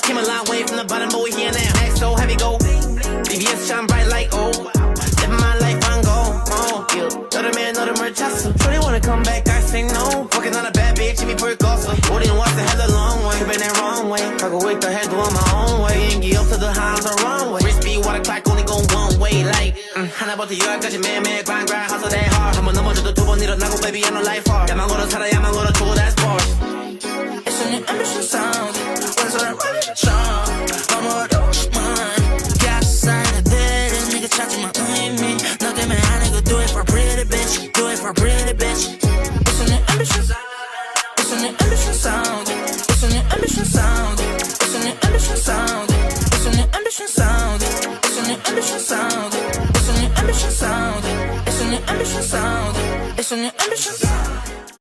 Came a long way from the bottom, but we here now. Act so heavy, go. BBS shine bright like oh. Living my life on go. Oh, yeah. 너를 너를 찼어. Shorty wanna come back, I say no. Fucking on a bad bitch, 이미 불껐어. 우리는 왔어 hella long way. Been that wrong way. 가고 있다 해도 on my own way. 비행기 up to the high on the runway. Wrist speed, water clock only go one way. Like 하나부터 열까지 매일매일 grind hustle that hard. 한번 넘어져도 두 번 일어나고 baby I know life hard. 야만 걸어 살아 야만 걸어 주고 that's bars. It's a new ambition sound. When's that running strong? 너무 어려운 가사는 들은 네가 찾지만 의미 너 때문에 안 해. Do it for a pretty bitch. Do it for a pretty bitch. It's a new ambition. It's a new ambition sound. It's a new ambition sound. It's a new ambition sound. It's a new ambition sound. It's a new ambition sound. It's a new ambition sound. It's a new ambition sound. It's a new ambition sound.